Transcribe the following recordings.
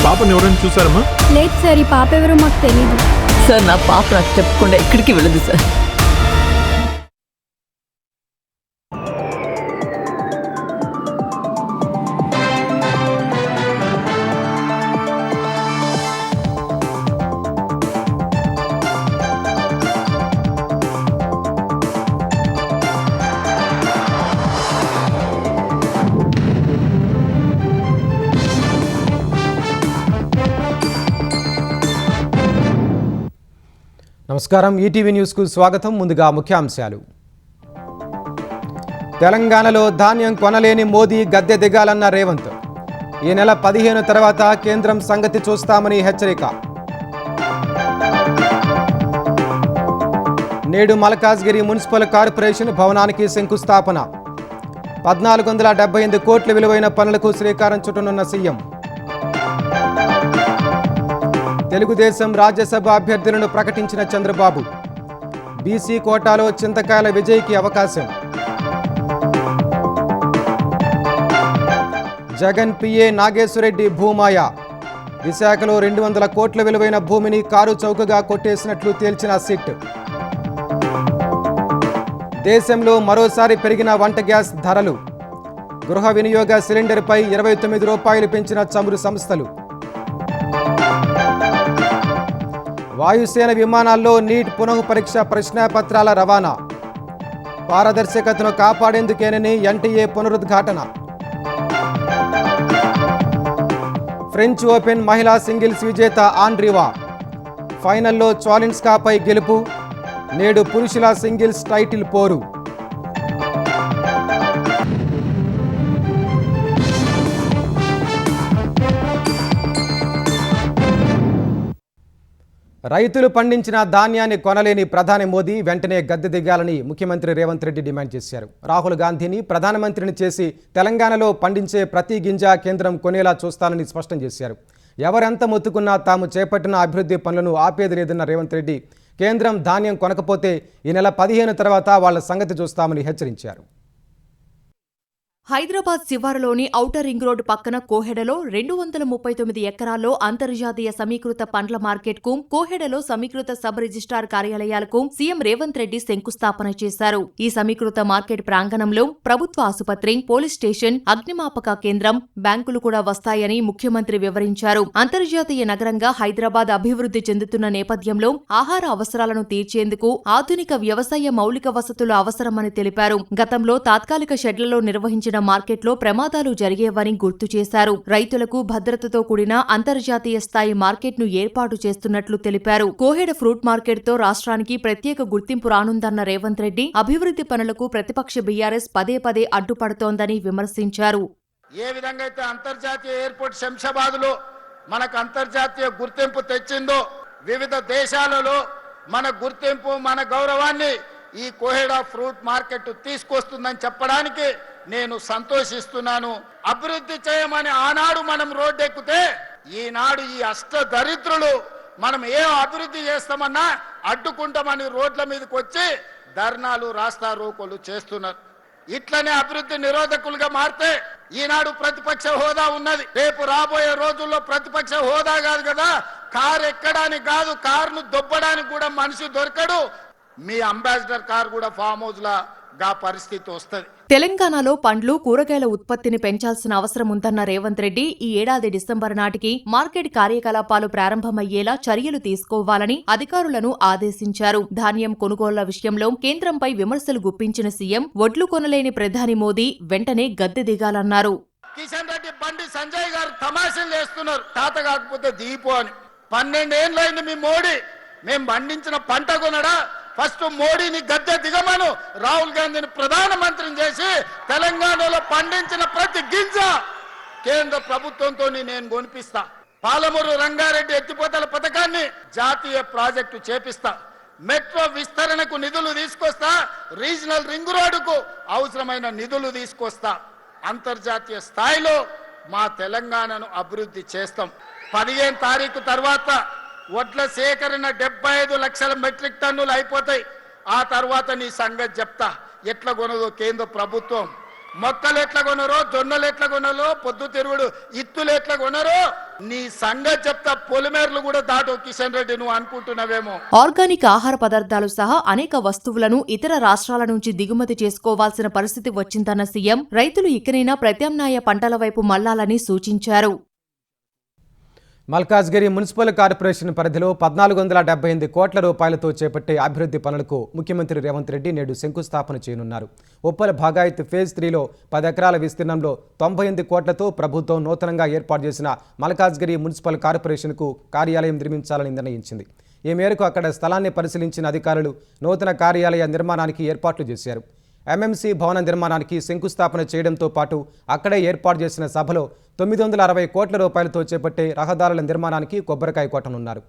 పాపని ఎవరైనా చూసారమ్మా? లేదు సార్, ఈ పాప ఎవరో మాకు తెలియదు సార్. నా పాప నాకు చెప్పకుండా ఎక్కడికి వెళ్ళదు సార్. నమస్కారం, ఈటీవీ న్యూస్కు స్వాగతం. ముందుగా ముఖ్యాంశాలు. తెలంగాణలో ధాన్యం కొనలేని మోదీ గద్దె దిగాలన్న రేవంత్. ఈ నెల 15 తర్వాత కేంద్రం సంగతి చూస్తామని హెచ్చరిక. నేడు మల్కాజ్గిరి మున్సిపల్ కార్పొరేషన్ భవనానికి శంకుస్థాపన. 1478 కోట్ల విలువైన పనులకు శ్రీకారం చుట్టనున్న సీఎం. తెలుగుదేశం రాజ్యసభ అభ్యర్థులను ప్రకటించిన చంద్రబాబు. బీసీ కోటాలో చింతకాయల విజయ్కి అవకాశం. జగన్ పిఏ నాగేశ్వరరెడ్డి భూమాయ. విశాఖలో 200 కోట్ల విలువైన భూమిని కారు చౌకగా కొట్టేసినట్లు తేల్చిన సిట్. దేశంలో మరోసారి పెరిగిన వంట గ్యాస్ ధరలు. గృహ వినియోగ సిలిండర్పై 29 రూపాయలు పెంచిన చమురు సంస్థలు. వాయుసేన విమానాల్లో నీట్ పునః పరీక్ష ప్రశ్నాపత్రాల రవాణా. పారదర్శకతను కాపాడేందుకేనని ఎన్టీఏ పునరుద్ఘాటన. ఫ్రెంచ్ ఓపెన్ మహిళా సింగిల్స్ విజేత ఆండ్రీవా. ఫైనల్లో చాలిన్స్కాపై గెలుపు. నేడు పురుషుల సింగిల్స్ టైటిల్ పోరు. రైతులు పండించిన ధాన్యాన్ని కొనలేని ప్రధాని మోదీ వెంటనే గద్దె దిగాలని ముఖ్యమంత్రి రేవంత్ రెడ్డి డిమాండ్ చేశారు. రాహుల్ గాంధీని ప్రధానమంత్రిని చేసి తెలంగాణలో పండించే ప్రతి గింజ కేంద్రం కొనేలా చూస్తానని స్పష్టం చేశారు. ఎవరెంత మొత్తుకున్నా తాము చేపట్టిన అభివృద్ధి పనులను ఆపేది లేదన్న రేవంత్ రెడ్డి కేంద్రం ధాన్యం కొనకపోతే ఈ నెల 15 తర్వాత వాళ్ల సంగతి చూస్తామని హెచ్చరించారు. హైదరాబాద్ శివారులోని ఔటర్ రింగ్ రోడ్డు పక్కన కోహెడలో 239 ఎకరాల్లో అంతర్జాతీయ సమీకృత పండ్ల మార్కెట్కు, కోహెడలో సమీకృత సబ్ రిజిస్ట్రార్ కార్యాలయాలకు సీఎం రేవంత్ రెడ్డి శంకుస్థాపన చేశారు. ఈ సమీకృత మార్కెట్ ప్రాంగణంలో ప్రభుత్వ ఆసుపత్రి, పోలీస్ స్టేషన్, అగ్నిమాపక కేంద్రం, బ్యాంకులు కూడా వస్తాయని ముఖ్యమంత్రి వివరించారు. అంతర్జాతీయ నగరంగా హైదరాబాద్ అభివృద్ధి చెందుతున్న నేపథ్యంలో ఆహార అవసరాలను తీర్చేందుకు ఆధునిక వ్యవసాయ మౌలిక వసతులు అవసరమని తెలిపారు. గతంలో తాత్కాలిక షెడ్లలో నిర్వహించిన మార్కెట్లో ప్రమాదాలు జరిగేవని గుర్తు చేశారు. రైతులకు భద్రతతో కూడిన అంతర్జాతీయ స్థాయి మార్కెట్ను ఏర్పాటు చేస్తున్నట్లు తెలిపారు. కోహెడ ఫ్రూట్ మార్కెట్తో రాష్ట్రానికి ప్రత్యేక గుర్తింపు రానుందన్న రేవంత్ రెడ్డి అభివృద్ధి పనులకు ప్రతిపక్ష బీఆర్ఎస్ పదే పదే అడ్డుపడుతోందని విమర్శించారు. ఏ విధంగా అయితే అంతర్జాతీయ ఎయిర్పోర్ట్ శంషాబాద్లో మనకు అంతర్జాతీయ గుర్తింపు తెచ్చిందో, వివిధ దేశాలలో మన గుర్తింపు, మన గౌరవాన్ని ఈ కోహెడ ఫ్రూట్ మార్కెట్ తీసుకొస్తుందని చెప్పడానికి నేను సంతోషిస్తున్నాను. అభివృద్ధి చేయమని ఆనాడు మనం రోడ్డెక్కితే ఈనాడు ఈ అష్ట దరిద్రులు మనం ఏ అభివృద్ధి చేస్తామన్నా అడ్డుకుంటామని రోడ్ల మీదకి వచ్చి ధర్నాలు, రాస్తా రోకోలు చేస్తున్నారు. ఇట్లనే అభివృద్ధి నిరోధకులుగా మారితే ఈనాడు ప్రతిపక్ష హోదా ఉన్నది. రేపు రాబోయే రోజుల్లో ప్రతిపక్ష హోదా కాదు కదా, కారు ఎక్కడానికి కాదు, కారును దొబ్బడానికి కూడా మనిషి దొరకడు. మీ అంబాసిడర్ కార్ కూడా ఫామ్ హౌస్ లా పరిస్థితి వస్తుంది. తెలంగాణలో పండ్లు, కూరగాయల ఉత్పత్తిని పెంచాల్సిన అవసరం ఉందన్న రేవంత్ రెడ్డి ఈ ఏడాది డిసెంబర్ నాటికి మార్కెట్ కార్యకలాపాలు ప్రారంభమయ్యేలా చర్యలు తీసుకోవాలని అధికారులను ఆదేశించారు. ధాన్యం కొనుగోళ్ల విషయంలో కేంద్రంపై విమర్శలు గుప్పించిన సీఎం వడ్లు కొనలేని ప్రధాని మోదీ వెంటనే గద్దె దిగాలన్నారు. కిషన్ రెడ్డి బండి సంజయ్ గారు తమాషలు చేస్తున్నారు. తాత కాకపోతే దీపో అని. 12 ఏళ్ళైంది మీ మోడీ. మేము పండించిన పంట కొనడా? ఫస్ట్ మోడీని గద్దె దిగమను. రాహుల్ గాంధీని ప్రధానమంత్రిని చేసి తెలంగాణలో పండించిన ప్రతి గింజ కేంద్ర ప్రభుత్వంతో నేను కొనిపిస్తా. పాలమూరు రంగారెడ్డి ఎత్తిపోతల పథకాన్ని జాతీయ ప్రాజెక్టు చేపిస్తా. మెట్రో విస్తరణకు నిధులు తీసుకొస్తా. రీజనల్ రింగ్ రోడ్డుకు అవసరమైన నిధులు తీసుకొస్తా. అంతర్జాతీయ స్థాయిలో మా తెలంగాణను అభివృద్ధి చేస్తాం. 15 తారీఖు తర్వాత వడ్ల సేకరణ 75 లక్షల మెట్రిక్ టన్నులు అయిపోతాయి. ఆ తర్వాత నీ సంగతి చెప్తా ఎట్లా కొనదో కేంద్ర ప్రభుత్వం. మొక్కలు ఎట్లా కొనరో, జొన్నలు ఎట్లా కొనరో, పొద్దు తిరుగుడు ఇత్తులు ఎట్లా కొనరో నీ సంగతి చెప్తా. పొలిమేర్లు కూడా దాటు కిషన్ రెడ్డి, నువ్వు అనుకుంటున్నావేమో. ఆర్గానిక్ ఆహార పదార్థాలు సహా అనేక వస్తువులను ఇతర రాష్ట్రాల నుంచి దిగుమతి చేసుకోవాల్సిన పరిస్థితి వచ్చిందన్న సీఎం రైతులు ఇకనైనా ప్రత్యామ్నాయ పంటల వైపు మళ్లాలని సూచించారు. మల్కాజ్గిరి మున్సిపల్ కార్పొరేషన్ పరిధిలో 1478 కోట్ల రూపాయలతో చేపట్టే అభివృద్ధి పనులకు ముఖ్యమంత్రి రేవంత్ రెడ్డి నేడు శంకుస్థాపన చేయనున్నారు. ఉప్పల భాగాయత్ ఫేజ్ 3లో 10 ఎకరాల విస్తీర్ణంలో 98 కోట్లతో ప్రభుత్వం నూతనంగా ఏర్పాటు చేసిన మల్కాజ్గిరి మున్సిపల్ కార్పొరేషన్కు కార్యాలయం నిర్మించాలని నిర్ణయించింది. ఈ మేరకు అక్కడ స్థలాన్ని పరిశీలించిన అధికారులు నూతన కార్యాలయ నిర్మాణానికి ఏర్పాట్లు చేశారు. ఎంఎంసీ భవన నిర్మాణానికి శంకుస్థాపన చేయడంతో పాటు అక్కడే ఏర్పాటు చేసిన సభలో 960 కోట్ల రూపాయలతో చేపట్టే రహదారుల నిర్మాణానికి కొబ్బరికాయ కొట్టనున్నారు.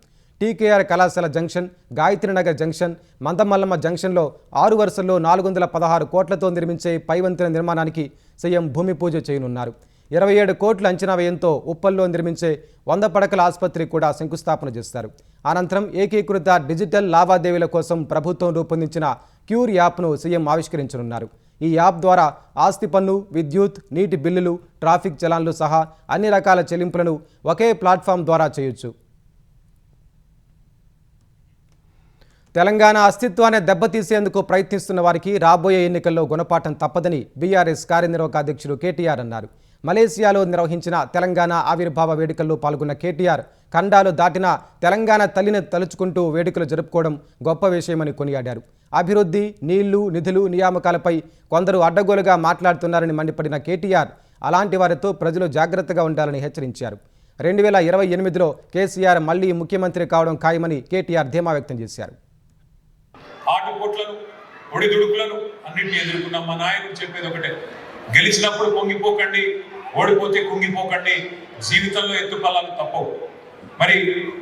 టీకేఆర్ కళాశాల జంక్షన్, గాయత్రీనగర్ జంక్షన్, మందమల్లమ్మ జంక్షన్లో 6 వరుసల్లో 416 కోట్లతో నిర్మించే పైవంతెన నిర్మాణానికి సీఎం భూమి పూజ చేయనున్నారు. 27 కోట్ల అంచనా వ్యయంతో ఉప్పల్లో నిర్మించే 100 పడకల ఆసుపత్రి కూడా శంకుస్థాపన చేస్తారు. అనంతరం ఏకీకృత డిజిటల్ లావాదేవీల కోసం ప్రభుత్వం రూపొందించిన క్యూర్ యాప్ను సీఎం ఆవిష్కరించనున్నారు. ఈ యాప్ ద్వారా ఆస్తి పన్ను, విద్యుత్, నీటి బిల్లులు, ట్రాఫిక్ చలాన్లు సహా అన్ని రకాల చెల్లింపులను ఒకే ప్లాట్ఫామ్ ద్వారా చేయొచ్చు. తెలంగాణ అస్తిత్వాన్ని దెబ్బతీసేందుకు ప్రయత్నిస్తున్న వారికి రాబోయే ఎన్నికల్లో గుణపాఠం తప్పదని బీఆర్ఎస్ కార్యనిర్వాహక అధ్యక్షుడు కేటీఆర్ అన్నారు. మలేసియాలో నిర్వహించిన తెలంగాణ ఆవిర్భావ వేడుకల్లో పాల్గొన్న కేటీఆర్ ఖండాలు దాటిన తెలంగాణ తల్లిని తలుచుకుంటూ వేడుకలు జరుపుకోవడం గొప్ప విషయమని కొనియాడారు. అభివృద్ధి, నీళ్లు, నిధులు, నియామకాలపై కొందరు అడ్డగోలుగా మాట్లాడుతున్నారని మండిపడిన కేటీఆర్ అలాంటి వారితో ప్రజలు జాగ్రత్తగా ఉండాలని హెచ్చరించారు. 2028లో కేసీఆర్ మళ్లీ ముఖ్యమంత్రి కావడం ఖాయమని కేటీఆర్ ధీమా వ్యక్తం చేశారు. ఆటుపోట్లను, ఒడిదుడుకులను అన్నింటినీ ఎదుర్కొన్న మా నాయకుడు చెప్పేది ఒకటే, గెలిచినప్పుడు పొంగిపోకండి, ఓడిపోతే కుంగిపోకండి, జీవితంలో ఎత్తుపల్లాలు తప్పవు. మరి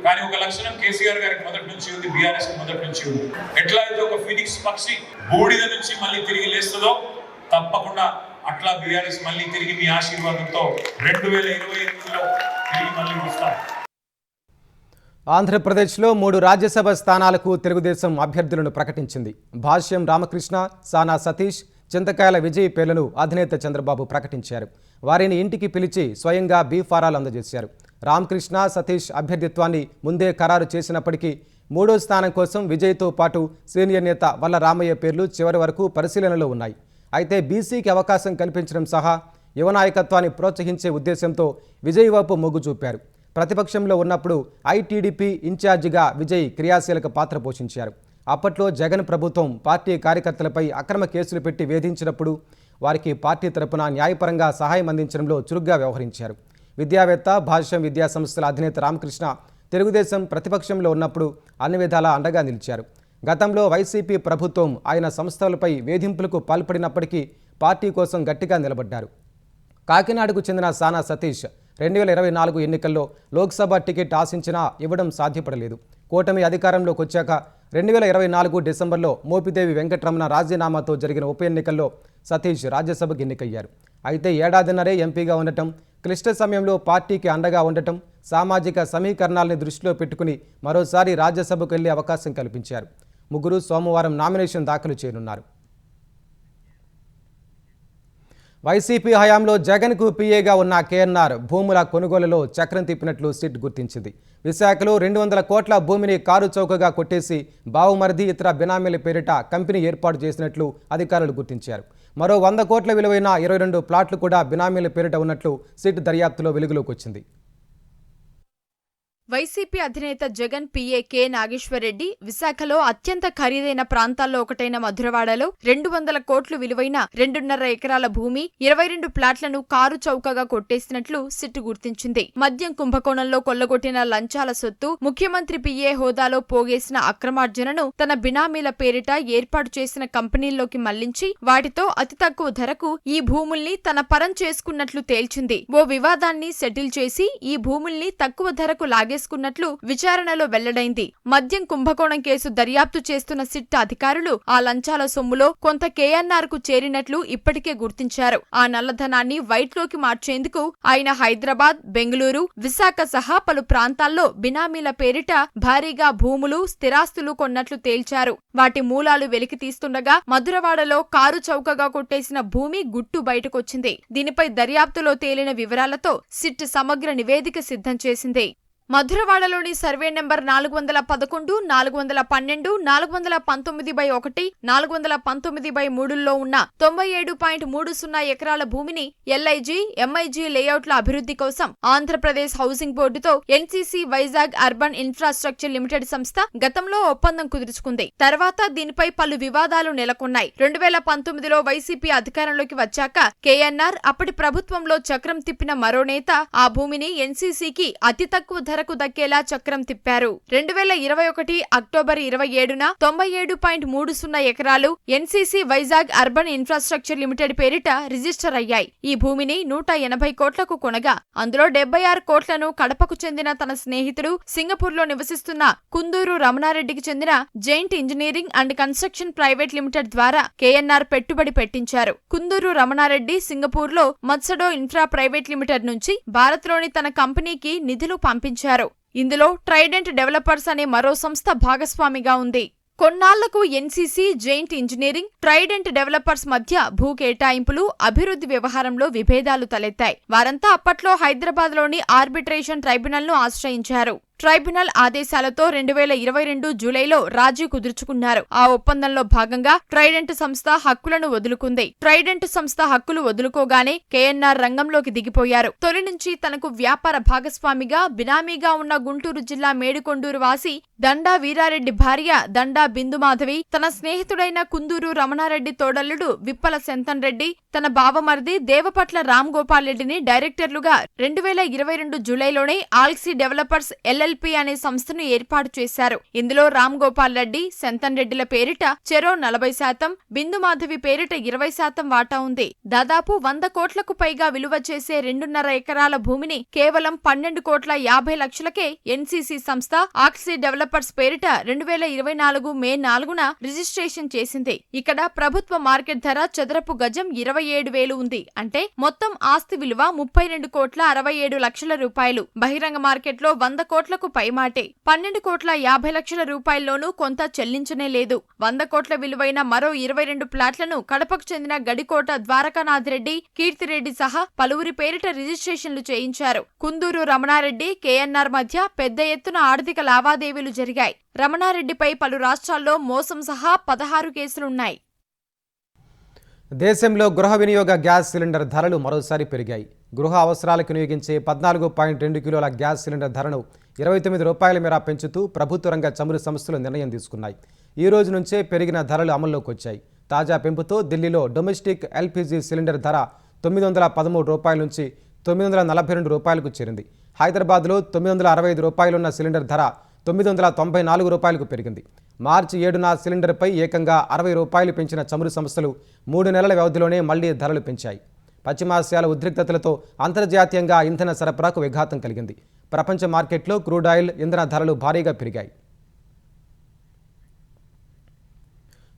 కానీ ఒక లక్షణం కేసీఆర్ గారికి మొదటి నుంచి ఉంది, బీఆర్ఎస్ మొదటి నుంచి ఉంది. ఎట్లా అయితే ఒక ఫినిక్స్ పక్షి బూడిద నుంచి మళ్ళీ తిరిగి లేస్తుందో తప్పకుండా అట్లా బీఆర్ఎస్ మళ్ళీ తిరిగి మీ ఆశీర్వాదంతో 2028లో తిరిగి మళ్ళీ వస్తాం. ఆంధ్రప్రదేశ్లో 3 రాజ్యసభ స్థానాలకు తెలుగుదేశం అభ్యర్థులను ప్రకటించింది. భాష్యం రామకృష్ణ, సానా సతీష్, చింతకాయల విజయ్ పేర్లను అధినేత చంద్రబాబు ప్రకటించారు. వారిని ఇంటికి పిలిచి స్వయంగా బీఫారాలు అందజేశారు. రామకృష్ణ, సతీష్ అభ్యర్థిత్వాన్ని ముందే ఖరారు చేసినప్పటికీ 3వ స్థానం కోసం విజయ్తో పాటు సీనియర్ నేత వల్ల రామయ్య పేర్లు చివరి వరకు పరిశీలనలో ఉన్నాయి. అయితే బీసీకి అవకాశం కల్పించడం సహా యువ నాయకత్వాన్ని ప్రోత్సహించే ఉద్దేశంతో విజయ్ వైపు మొగ్గు చూపారు. ప్రతిపక్షంలో ఉన్నప్పుడు ఐటీడీపీ ఇన్ఛార్జిగా విజయ్ క్రియాశీలక పాత్ర పోషించారు. అప్పట్లో జగన్ ప్రభుత్వం పార్టీ కార్యకర్తలపై అక్రమ కేసులు పెట్టి వేధించినప్పుడు వారికి పార్టీ తరపున న్యాయపరంగా సహాయం అందించడంలో చురుగ్గా వ్యవహరించారు. విద్యావేత్త, భాష్యం విద్యా సంస్థల అధినేత రామకృష్ణ తెలుగుదేశం ప్రతిపక్షంలో ఉన్నప్పుడు అన్ని విధాలా అండగా నిలిచారు. గతంలో వైసీపీ ప్రభుత్వం ఆయన సంస్థలపై వేధింపులకు పాల్పడినప్పటికీ పార్టీ కోసం గట్టిగా నిలబడ్డారు. కాకినాడకు చెందిన సానా సతీష్ 2024 ఎన్నికల్లో లోక్సభ టికెట్ ఆశించినా ఇవ్వడం సాధ్యపడలేదు. కూటమి అధికారంలోకి వచ్చాక 2024 డిసెంబర్లో మోపిదేవి వెంకటరమణ రాజీనామాతో జరిగిన ఉప ఎన్నికల్లో సతీష్ రాజ్యసభకు ఎన్నికయ్యారు. అయితే ఏడాదిన్నరే ఎంపీగా ఉండటం, క్లిష్ట సమయంలో పార్టీకి అండగా ఉండటం, సామాజిక సమీకరణాలని దృష్టిలో పెట్టుకుని మరోసారి రాజ్యసభకు వెళ్లే అవకాశం కల్పించారు. ముగ్గురు సోమవారం నామినేషన్ దాఖలు చేయనున్నారు. వైసీపీ హయాంలో జగన్కు పీఏగా ఉన్న కేఎన్ఆర్ భూముల కొనుగోలులో చక్రం తిప్పినట్లు సిట్ గుర్తించింది. విశాఖలో 200 కోట్ల భూమిని కారు చౌకగా కొట్టేసి బావుమరిది, ఇతర బినామీల పేరిట కంపెనీ ఏర్పాటు చేసినట్లు అధికారులు గుర్తించారు. మరో 100 కోట్ల విలువైన 22 ప్లాట్లు కూడా బినామీల పేరిట ఉన్నట్లు సిట్ దర్యాప్తులో వెలుగులోకి వచ్చింది. వైసీపీ అధినేత జగన్ పీఏ కె నాగేశ్వరరెడ్డి విశాఖలో అత్యంత ఖరీదైన ప్రాంతాల్లో ఒకటైన మధురవాడలో 200 కోట్లు విలువైన 2.5 ఎకరాల భూమి, 22 ప్లాట్లను కారు చౌకగా కొట్టేసినట్లు సిట్ గుర్తించింది. మద్యం కుంభకోణంలో కొల్లగొట్టిన లంచాల సొత్తు, ముఖ్యమంత్రి పీఏ హోదాలో పోగేసిన అక్రమార్జనను తన బినామీల పేరిట ఏర్పాటు చేసిన కంపెనీల్లోకి మళ్లించి వాటితో అతి తక్కువ ధరకు ఈ భూముల్ని తన పరం చేసుకున్నట్లు తేల్చింది. ఓ వివాదాన్ని సెటిల్ చేసి ఈ భూముల్ని తక్కువ ధరకు లాగి లాగేసుకున్నట్లు విచారణలో వెల్లడైంది. మద్యం కుంభకోణం కేసు దర్యాప్తు చేస్తున్న సిట్ అధికారులు ఆ లంచాల సొమ్ములో కొంత కేఎన్ఆర్ కు చేరినట్లు ఇప్పటికే గుర్తించారు. ఆ నల్లధనాన్ని వైట్లోకి మార్చేందుకు ఆయన హైదరాబాద్, బెంగళూరు, విశాఖ సహా పలు ప్రాంతాల్లో బినామీల పేరిట భారీగా భూములు, స్థిరాస్తులు కొన్నట్లు తేల్చారు. వాటి మూలాలు వెలికి తీస్తుండగా మధురవాడలో కారు చౌకగా కొట్టేసిన భూమి గుట్టు బయటకొచ్చింది. దీనిపై దర్యాప్తులో తేలిన వివరాలతో సిట్ సమగ్ర నివేదిక సిద్ధం చేసింది. మధురవాడలోని సర్వే నెంబర్ 411, 412, 419/1, 419/3లో ఉన్న 97.30 ఎకరాల భూమిని ఎల్ఐజీ, ఎంఐజీ లేఅవుట్ల అభివృద్ధి కోసం ఆంధ్రప్రదేశ్ హౌసింగ్ బోర్డుతో NCC Vizag urban infrastructure limited సంస్థ గతంలో ఒప్పందం కుదుర్చుకుంది. తర్వాత దీనిపై పలు వివాదాలు నెలకొన్నాయి. 2019లో వైసీపీ అధికారంలోకి వచ్చాక కేఎన్ఆర్ అప్పటి ప్రభుత్వంలో చక్రం తిప్పిన మరో నేత ఆ భూమిని ఎన్సీసీకి అతి తక్కువ ధరకు దక్కేలా చక్రం తిప్పారు. 2021 అక్టోబర్ 27న 97.30 ఎకరాలు NCC Vizag urban infrastructure limited పేరిట రిజిస్టర్ అయ్యాయి. ఈ భూమిని 180 కోట్లకు కొనగా అందులో 76 కోట్లను కడపకు చెందిన తన స్నేహితుడు సింగపూర్లో నివసిస్తున్న కుందూరు రమణారెడ్డికి చెందిన giant engineering and construction private limited ద్వారా కేఎన్ఆర్ పెట్టుబడి పెట్టించారు. కుందూరు రమణారెడ్డి సింగపూర్లో మత్సడో ఇన్ఫ్రా ప్రైవేట్ లిమిటెడ్ నుంచి భారత్లోని తన కంపెనీకి నిధులు పంపించారు. ఇందులో ట్రైడెంట్ డెవలపర్స్ అనే మరో సంస్థ భాగస్వామిగా ఉంది. కొన్నాళ్లకు NCC, giant engineering, Trident developers మధ్య భూ కేటాయింపులు, అభివృద్ధి వ్యవహారంలో విభేదాలు తలెత్తాయి. వారంతా అప్పట్లో హైదరాబాద్లోని ఆర్బిట్రేషన్ ట్రైబ్యునల్ను ఆశ్రయించారు. ట్రైబ్యునల్ ఆదేశాలతో 2022 జూలైలో రాజీ కుదుర్చుకున్నారు. ఆ ఒప్పందంలో భాగంగా ట్రైడెంట్ సంస్థ హక్కులను వదులుకుంది. ట్రైడెంట్ సంస్థ హక్కులు వదులుకోగానే కేఎన్ఆర్ రంగంలోకి దిగిపోయారు. తొలి నుంచి తనకు వ్యాపార భాగస్వామిగా, బినామీగా ఉన్న గుంటూరు జిల్లా మేడికొండూరు వాసి దండా వీరారెడ్డి భార్య దండా బిందుమాధవి, తన స్నేహితుడైన కుందూరు రమణారెడ్డి తోడల్లుడు విప్పల సెంతన్ రెడ్డి, తన బావమరిది దేవపట్ల రామ్ గోపాల్ రెడ్డిని డైరెక్టర్లుగా 2022 జూలైలోనే ఆల్సీ డెవలపర్స్ ఎల్ఎల్పి అనే సంస్థను ఏర్పాటు చేశారు. ఇందులో రామ్ గోపాల్ రెడ్డి, సెంతన్ రెడ్డిల పేరిట చెరో 40%, బిందుమాధవి పేరిట 20% వాటా ఉంది. దాదాపు 100 కోట్లకు పైగా విలువ చేసే 2.5 ఎకరాల భూమిని కేవలం 12,50,00,000కే ఎన్సీసీ సంస్థ ఆల్సీ డెవలపర్స్ పేరిట 2024 మే 4న రిజిస్ట్రేషన్ చేసింది. ఇక్కడ ప్రభుత్వ మార్కెట్ ధర చదరపు గజం 27,000 ఉంది. అంటే మొత్తం ఆస్తి విలువ 32,67,00,000 రూపాయలు. బహిరంగ మార్కెట్లో 100 కోట్లకు పైమాటే. 12,50,00,000 రూపాయల్లోనూ కొంత చెల్లించనే లేదు. 100 కోట్ల విలువైన మరో 22 ప్లాట్లను కడపకు చెందిన గడికోట ద్వారకానాథరెడ్డి, కీర్తిరెడ్డి సహా పలువురి పేరిట రిజిస్ట్రేషన్లు చేయించారు. కుందూరు రమణారెడ్డి, కేఎన్ఆర్ మధ్య పెద్ద ఎత్తున ఆర్థిక లావాదేవీలు జరిగాయి. రమణారెడ్డిపై పలు రాష్ట్రాల్లో మోసం సహా 16 కేసులున్నాయి. దేశంలో గృహ వినియోగ గ్యాస్ సిలిండర్ ధరలు మరోసారి పెరిగాయి. గృహ అవసరాలకు వినియోగించే 14.2 కిలోల గ్యాస్ సిలిండర్ ధరను 29 రూపాయల మేర పెంచుతూ ప్రభుత్వ రంగ చమురు సంస్థలు నిర్ణయం తీసుకున్నాయి. ఈ రోజు నుంచే పెరిగిన ధరలు అమల్లోకి వచ్చాయి. తాజా పెంపుతో ఢిల్లీలో డొమెస్టిక్ ఎల్పీజీ సిలిండర్ ధర 913 రూపాయల నుంచి 942 రూపాయలకు చేరింది. హైదరాబాద్లో 965 రూపాయలున్న సిలిండర్ ధర 994 రూపాయలకు పెరిగింది. మార్చి 7న సిలిండర్పై ఏకంగా 60 రూపాయలు పెంచిన చమురు సంస్థలు 3 నెలల వ్యవధిలోనే మళ్లీ ధరలు పెంచాయి. పశ్చిమాసియాల ఉద్రిక్తతలతో అంతర్జాతీయంగా ఇంధన సరఫరాకు విఘాతం కలిగింది. ప్రపంచ మార్కెట్లో క్రూడ్ ఆయిల్, ఇంధన ధరలు భారీగా పెరిగాయి.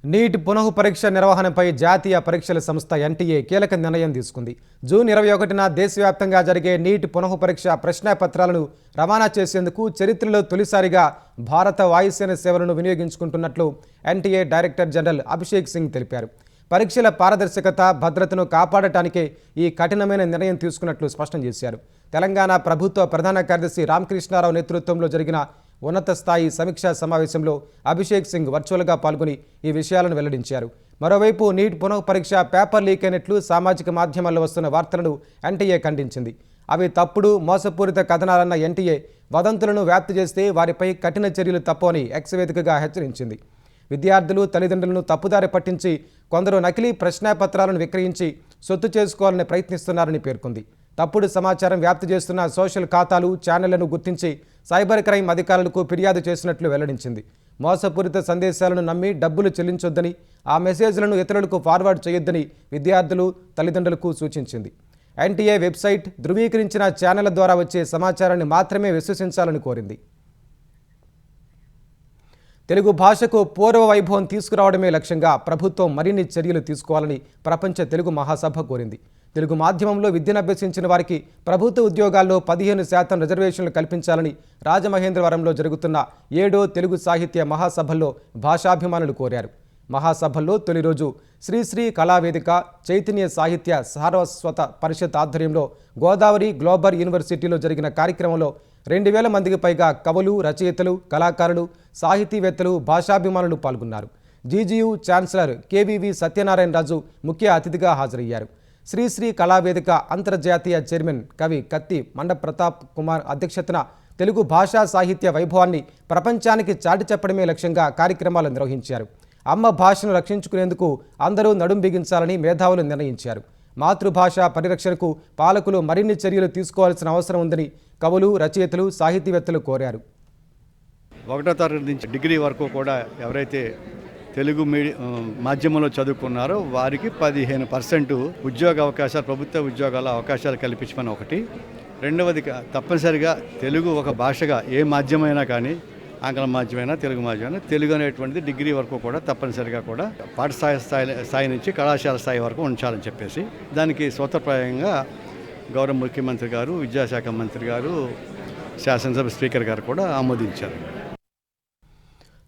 నీట్ పునః పరీక్ష నిర్వహణపై జాతీయ పరీక్షల సంస్థ ఎన్టీఏ కీలక నిర్ణయం తీసుకుంది. జూన్ 21న దేశవ్యాప్తంగా జరిగే నీట్ పునః పరీక్ష ప్రశ్నాపత్రాలను రవాణా చేసేందుకు చరిత్రలో తొలిసారిగా భారత వాయుసేన సేవలను వినియోగించుకుంటున్నట్లు NTA director general Abhishek Singh తెలిపారు. పరీక్షల పారదర్శకత, భద్రతను కాపాడటానికే ఈ కఠినమైన నిర్ణయం తీసుకున్నట్లు స్పష్టం చేశారు. తెలంగాణ ప్రభుత్వ ప్రధాన కార్యదర్శి రామకృష్ణారావు నేతృత్వంలో జరిగిన ఉన్నత స్థాయి సమీక్షా సమావేశంలో అభిషేక్ సింగ్ వర్చువల్గా పాల్గొని ఈ విషయాలను వెల్లడించారు. మరోవైపు నీట్ పునః పరీక్ష పేపర్ లీక్ అయినట్లు సామాజిక మాధ్యమాల్లో వస్తున్న వార్తలను ఎన్టీఏ ఖండించింది. అవి తప్పుడు, మోసపూరిత కథనాలన్న ఎన్టీఏ వదంతులను వ్యాప్తి చేస్తే వారిపై కఠిన చర్యలు తప్పవని ఎక్స్ వేదికగా హెచ్చరించింది. విద్యార్థులు, తల్లిదండ్రులను తప్పుదారి పట్టించి కొందరు నకిలీ ప్రశ్నాపత్రాలను విక్రయించి సొత్తు చేసుకోవాలని ప్రయత్నిస్తున్నారని పేర్కొంది. తప్పుడు సమాచారం వ్యాప్తి చేస్తున్న సోషల్ ఖాతాలు, ఛానళ్లను గుర్తించి సైబర్ క్రైమ్ అధికారులకు ఫిర్యాదు చేసినట్లు వెల్లడించింది. మోసపూరిత సందేశాలను నమ్మి డబ్బులు చెల్లించొద్దని, ఆ మెసేజ్లను ఇతరులకు ఫార్వర్డ్ చేయొద్దని విద్యార్థులు, తల్లిదండ్రులకు సూచించింది. ఎన్టీఏ వెబ్సైట్ ధృవీకరించిన ఛానళ్ల ద్వారా వచ్చే సమాచారాన్ని మాత్రమే విశ్వసించాలని కోరింది. తెలుగు భాషకు పూర్వ వైభవం తీసుకురావడమే లక్ష్యంగా ప్రభుత్వం మరిన్ని చర్యలు తీసుకోవాలని ప్రపంచ తెలుగు మహాసభ కోరింది. తెలుగు మాధ్యమంలో విద్యను అభ్యసించిన వారికి ప్రభుత్వ ఉద్యోగాల్లో 15% రిజర్వేషన్లు కల్పించాలని రాజమహేంద్రవరంలో జరుగుతున్న 7వ తెలుగు సాహిత్య మహాసభల్లో భాషాభిమానులు కోరారు. మహాసభల్లో తొలి రోజు శ్రీశ్రీ కళావేదిక చైతన్య సాహిత్య సారస్వత పరిషత్ ఆధ్వర్యంలో గోదావరి గ్లోబల్ యూనివర్సిటీలో జరిగిన కార్యక్రమంలో 2000 మందికి పైగా కవులు, రచయితలు, కళాకారులు, సాహితీవేత్తలు, భాషాభిమానులు పాల్గొన్నారు. జీజీయూ ఛాన్సలర్ కేవీవి సత్యనారాయణరాజు ముఖ్య అతిథిగా హాజరయ్యారు. శ్రీశ్రీ కళావేదిక అంతర్జాతీయ చైర్మన్ కవి కత్తి మండ ప్రతాప్ కుమార్ అధ్యక్షతన తెలుగు భాషా సాహిత్య వైభవాన్ని ప్రపంచానికి చాటి చెప్పడమే లక్ష్యంగా కార్యక్రమాలు నిర్వహించారు. అమ్మ భాషను రక్షించుకునేందుకు అందరూ నడుం బిగించాలని మేధావులు నిర్ణయించారు. మాతృభాష పరిరక్షణకు పాలకులు మరిన్ని చర్యలు తీసుకోవాల్సిన అవసరం ఉందని కవులు, రచయితలు, సాహితీవేత్తలు కోరారు. 1వ తరగతి నుంచి డిగ్రీ వరకు కూడా ఎవరైతే తెలుగు మాధ్యమంలో చదువుకున్నారో వారికి 15% ఉద్యోగ అవకాశాలు, ప్రభుత్వ ఉద్యోగాల అవకాశాలు కల్పించమని ఒకటి. రెండవది తప్పనిసరిగా తెలుగు ఒక భాషగా ఏ మాధ్యమైనా కానీ, ఆంగ్ల మాధ్యమైనా తెలుగు మాధ్యమైనా, తెలుగు అనేటువంటిది డిగ్రీ వరకు కూడా తప్పనిసరిగా కూడా పాఠశాల స్థాయి నుంచి కళాశాల స్థాయి వరకు ఉంచాలని చెప్పేసి దానికి సూత్రప్రాయంగా గౌరవ ముఖ్యమంత్రి గారు, విద్యాశాఖ మంత్రి గారు, శాసనసభ స్పీకర్ గారు కూడా ఆమోదించారు.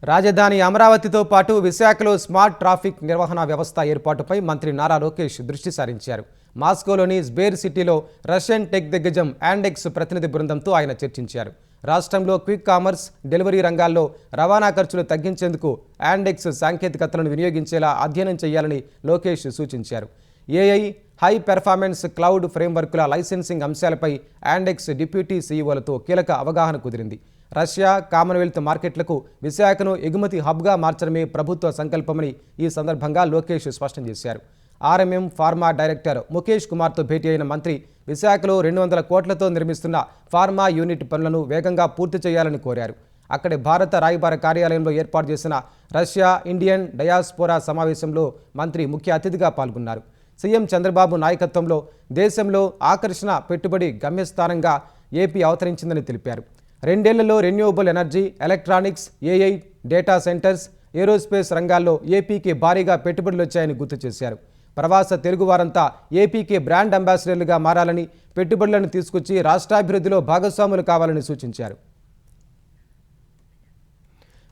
రాజధాని అమరావతితో పాటు విశాఖలో స్మార్ట్ ట్రాఫిక్ నిర్వహణ వ్యవస్థ ఏర్పాటుపై మంత్రి నారా లోకేష్ దృష్టి సారించారు. మాస్కోలోని స్బేర్ సిటీలో రష్యన్ టెక్ దిగ్గజం యాండెక్స్ ప్రతినిధి బృందంతో ఆయన చర్చించారు. రాష్ట్రంలో క్విక్ కామర్స్, డెలివరీ రంగాల్లో రవాణా ఖర్చులు తగ్గించేందుకు యాండెక్స్ సాంకేతికతలను వినియోగించేలా అధ్యయనం చేయాలని లోకేష్ సూచించారు. ఏఐ, హై పెర్ఫార్మెన్స్ క్లౌడ్ ఫ్రేమ్వర్క్ల లైసెన్సింగ్ అంశాలపై యాండెక్స్ డిప్యూటీ సీఈఓలతో కీలక అవగాహన కుదిరింది. రష్యా, కామన్వెల్త్ మార్కెట్లకు విశాఖను ఎగుమతి హబ్గా మార్చడమే ప్రభుత్వ సంకల్పమని ఈ సందర్భంగా లోకేష్ స్పష్టం చేశారు. ఆర్ఎంఎం ఫార్మా డైరెక్టర్ ముఖేష్ కుమార్తో భేటీ అయిన మంత్రి విశాఖలో 200 కోట్లతో నిర్మిస్తున్న ఫార్మా యూనిట్ పనులను వేగంగా పూర్తి చేయాలని కోరారు. అక్కడి భారత రాయబార కార్యాలయంలో ఏర్పాటు చేసిన రష్యా ఇండియన్ డయాస్పోరా సమావేశంలో మంత్రి ముఖ్య అతిథిగా పాల్గొన్నారు. సీఎం చంద్రబాబు నాయకత్వంలో దేశంలో ఆకర్షణ పెట్టుబడి గమ్యస్థానంగా ఏపీ అవతరించిందని తెలిపారు. 2 ఏళ్లలో renewable energy, electronics, AI, data centres, aerospace రంగాల్లో ఏపీకి భారీగా పెట్టుబడులు వచ్చాయని గుర్తు చేశారు. ప్రవాస తెలుగువారంతా ఏపీకి బ్రాండ్ అంబాసిడర్లుగా మారాలని, పెట్టుబడులను తీసుకొచ్చి రాష్ట్రాభివృద్ధిలో భాగస్వాములు కావాలని సూచించారు.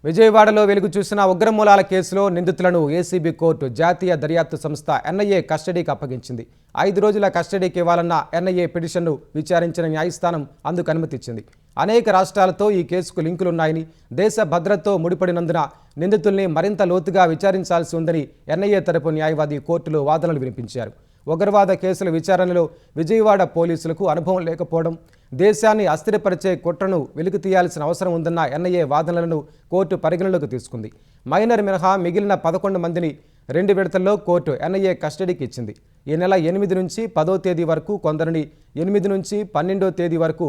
విజయవాడలో వెలుగు చూసిన ఉగ్రమూలాల కేసులో నిందితులను ఏసీబీ కోర్టు జాతీయ దర్యాప్తు సంస్థ ఎన్ఐఏ కస్టడీకి అప్పగించింది. 5 రోజుల కస్టడీకి ఇవ్వాలన్న ఎన్ఐఏ పిటిషన్ను విచారించిన న్యాయస్థానం అందుకు అనుమతిచ్చింది. అనేక రాష్ట్రాలతో ఈ కేసుకు లింకులున్నాయని, దేశ భద్రతతో ముడిపడినందున నిందితుల్ని మరింత లోతుగా విచారించాల్సి ఉందని ఎన్ఐఏ తరపు న్యాయవాది కోర్టులో వాదనలు వినిపించారు. ఉగ్రవాద కేసుల విచారణలో విజయవాడ పోలీసులకు అనుభవం లేకపోవడం, దేశాన్ని అస్థిరపరిచే కుట్రను వెలికి తీయాల్సిన అవసరం ఉందన్న ఎన్ఐఏ వాదనలను కోర్టు పరిగణలోకి తీసుకుంది. మైనర్ మినహా మిగిలిన 11 మందిని 2 విడతల్లో కోర్టు ఎన్ఐఏ కస్టడీకి ఇచ్చింది. ఈ నెల 8 నుంచి 10వ తేదీ వరకు కొందరిని, 8 నుంచి 12వ తేదీ వరకు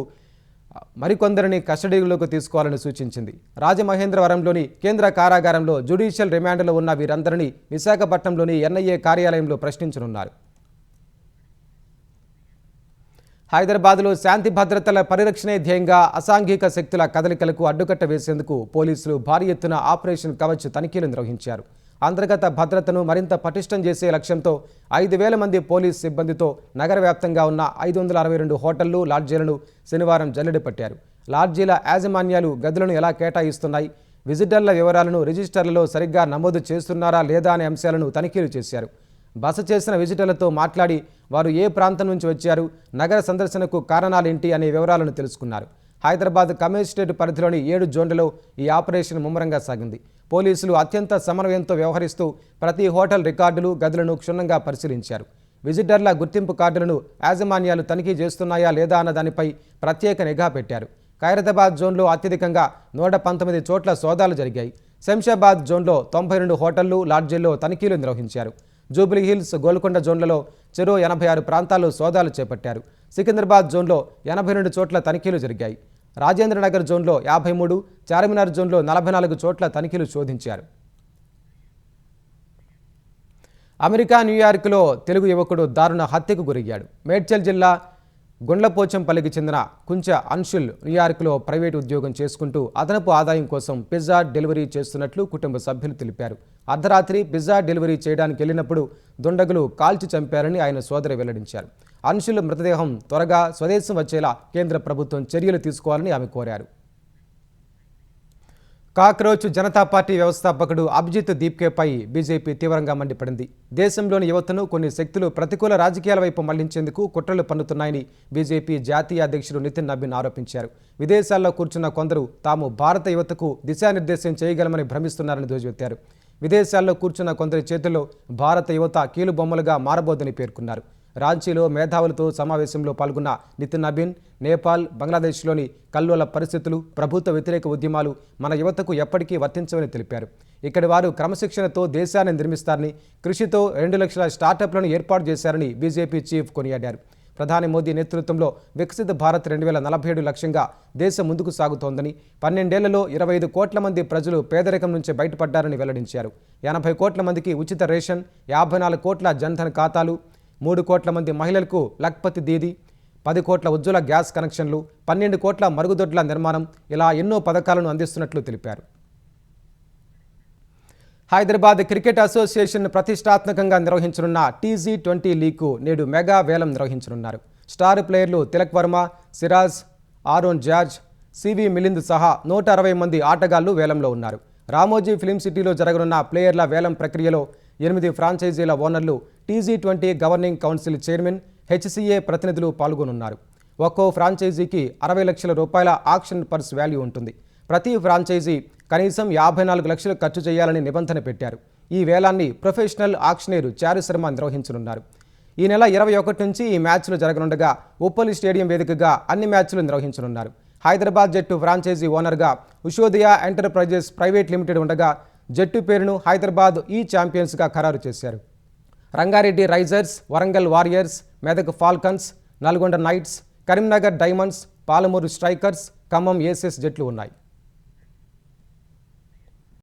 మరికొందరిని కస్టడీలోకి తీసుకోవాలని సూచించింది. రాజమహేంద్రవరంలోని కేంద్ర కారాగారంలో జ్యుడిషియల్ రిమాండ్లో ఉన్న వీరందరినీ విశాఖపట్నంలోని ఎన్ఐఏ కార్యాలయంలో ప్రశ్నించనున్నారు. హైదరాబాద్లో శాంతి భద్రతల పరిరక్షణే ధ్యేయంగా అసాంఘిక శక్తుల కదలికలకు అడ్డుకట్ట వేసేందుకు పోలీసులు భారీ ఎత్తున ఆపరేషన్ కవచ్ తనిఖీలు నిర్వహించారు. అంతర్గత భద్రతను మరింత పటిష్టం చేసే లక్ష్యంతో 5,000 మంది పోలీస్ సిబ్బందితో నగర వ్యాప్తంగా ఉన్న 562 హోటళ్లు, లాడ్జీలను శనివారం జల్లెడ పట్టారు. లాడ్జీల యాజమాన్యాలు గదులను ఎలా కేటాయిస్తున్నాయి, విజిటర్ల వివరాలను రిజిస్టర్లలో సరిగ్గా నమోదు చేస్తున్నారా లేదా అనే అంశాలను తనిఖీలు చేశారు. బస చేసిన విజిటర్లతో మాట్లాడి వారు ఏ ప్రాంతం నుంచి వచ్చారు, నగర సందర్శనకు కారణాలేంటి అనే వివరాలను తెలుసుకున్నారు. హైదరాబాద్ కమిషనరేట్ పరిధిలోని 7 జోన్లలో ఈ ఆపరేషన్ ముమ్మరంగా సాగింది. పోలీసులు అత్యంత సమన్వయంతో వ్యవహరిస్తూ ప్రతి హోటల్ రికార్డులు, గదులను క్షుణ్ణంగా పరిశీలించారు. విజిటర్ల గుర్తింపు కార్డులను యాజమాన్యాలు తనిఖీ చేస్తున్నాయా లేదా అన్న దానిపై ప్రత్యేక నిఘా పెట్టారు. ఖైరతాబాద్ జోన్లో అత్యధికంగా 119 చోట్ల సోదాలు జరిగాయి. శంషాబాద్ జోన్లో 92 హోటళ్లు, లాడ్జీల్లో తనిఖీలు నిర్వహించారు. జూబ్లీహిల్స్, గోల్కొండ జోన్లలో చెరో 86 ప్రాంతాల్లో సోదాలు చేపట్టారు. సికింద్రాబాద్ జోన్లో 82 చోట్ల తనిఖీలు జరిగాయి. రాజేంద్రనగర్ జోన్లో 53, చార్మినార్ జోన్లో 44 చోట్ల తనిఖీలు శోధించారు. అమెరికా న్యూయార్క్లో తెలుగు యువకుడు దారుణ హత్యకు గురయ్యాడు. మేడ్చల్ జిల్లా గుండ్లపోచంపల్లికి చెందిన కుంచ అన్షుల్ న్యూయార్క్లో ప్రైవేటు ఉద్యోగం చేసుకుంటూ అదనపు ఆదాయం కోసం పిజ్జా డెలివరీ చేస్తున్నట్లు కుటుంబ సభ్యులు తెలిపారు. అర్ధరాత్రి పిజ్జా డెలివరీ చేయడానికి వెళ్ళినప్పుడు దుండగులు కాల్చి చంపారని ఆయన సోదరి వెల్లడించారు. అన్షుల్ మృతదేహం త్వరగా స్వదేశం వచ్చేలా కేంద్ర ప్రభుత్వం చర్యలు తీసుకోవాలని ఆమె కోరారు. కాక్రోచ్ జనతా పార్టీ వ్యవస్థాపకుడు అభిజిత్ దీప్కేపై బీజేపీ తీవ్రంగా మండిపడింది. దేశంలోని యువతను కొన్ని శక్తులు ప్రతికూల రాజకీయాల వైపు మళ్లించేందుకు కుట్రలు పన్నుతున్నాయని బీజేపీ జాతీయ అధ్యక్షుడు నితిన్ నబీన్ ఆరోపించారు. విదేశాల్లో కూర్చున్న కొందరు తాము భారత యువతకు దిశానిర్దేశం చేయగలమని భ్రమిస్తున్నారని ధ్వజమెత్తారు. విదేశాల్లో కూర్చున్న కొందరి చేతుల్లో భారత యువత కీలుబొమ్మలుగా మారబోదని పేర్కొన్నారు. రాంచీలో మేధావులతో సమావేశంలో పాల్గొన్న నితిన్ నబీన్ నేపాల్, బంగ్లాదేశ్లోని కల్లోల పరిస్థితులు, ప్రభుత్వ వ్యతిరేక ఉద్యమాలు మన యువతకు ఎప్పటికీ వర్తించవని తెలిపారు. ఇక్కడి వారు క్రమశిక్షణతో దేశాన్ని నిర్మిస్తారని, కృషితో 2 లక్షల స్టార్టప్లను ఏర్పాటు చేశారని బీజేపీ చీఫ్ కొనియాడారు. ప్రధాని మోదీ నేతృత్వంలో వికసిత భారత్ 2047 లక్ష్యంగా దేశం ముందుకు సాగుతోందని, 12 ఏళ్లలో 25 కోట్ల మంది ప్రజలు పేదరికం నుంచి బయటపడ్డారని వెల్లడించారు. 80 కోట్ల మందికి ఉచిత రేషన్, 54 కోట్ల జన్ధన్ ఖాతాలు, 3 కోట్ల మంది మహిళలకు లఖ్పతి దీదీ, 10 కోట్ల ఉజ్వల గ్యాస్ కనెక్షన్లు, 12 కోట్ల మరుగుదొడ్ల నిర్మాణం, ఇలా ఎన్నో పథకాలను అందిస్తున్నట్లు తెలిపారు. హైదరాబాద్ క్రికెట్ అసోసియేషన్ ప్రతిష్టాత్మకంగా నిర్వహించనున్న TG20 లీగ్కు నేడు మెగా వేలం నిర్వహించనున్నారు. స్టార్ ప్లేయర్లు Tilak Varma, Siraj, Aaron George, CV Milind సహా 160 మంది ఆటగాళ్లు వేలంలో ఉన్నారు. రామోజీ ఫిలిం సిటీలో జరగనున్న ప్లేయర్ల వేలం ప్రక్రియలో 8 ఫ్రాంచైజీల ఓనర్లు, TG20 governing council chairman, HCA ప్రతినిధులు పాల్గొనున్నారు. ఒక్కో ఫ్రాంచైజీకి 60 లక్షల రూపాయల ఆక్షన్ పర్స్ వాల్యూ ఉంటుంది. ప్రతి ఫ్రాంచైజీ కనీసం 54 లక్షలు ఖర్చు చేయాలని నిబంధన పెట్టారు. ఈ వేలాన్ని ప్రొఫెషనల్ ఆక్షనేరు చారు శర్మ నిర్వహించనున్నారు. ఈ నెల 21 నుంచి ఈ మ్యాచ్లు జరగనుండగా ఉప్పల్ స్టేడియం వేదికగా అన్ని మ్యాచ్లు నిర్వహించనున్నారు. హైదరాబాద్ జట్టు ఫ్రాంచైజీ ఓనర్గా ఉషోదయ ఎంటర్ప్రైజెస్ ప్రైవేట్ లిమిటెడ్ ఉండగా జట్టు పేరును హైదరాబాద్ ఛాంపియన్స్గా ఖరారు చేశారు. Rangareddy risers, Warangal warriors, Medak falcons, Nalgonda knights, Karimnagar diamonds, Palamuru strikers, Khammam aces జట్లు ఉన్నాయి.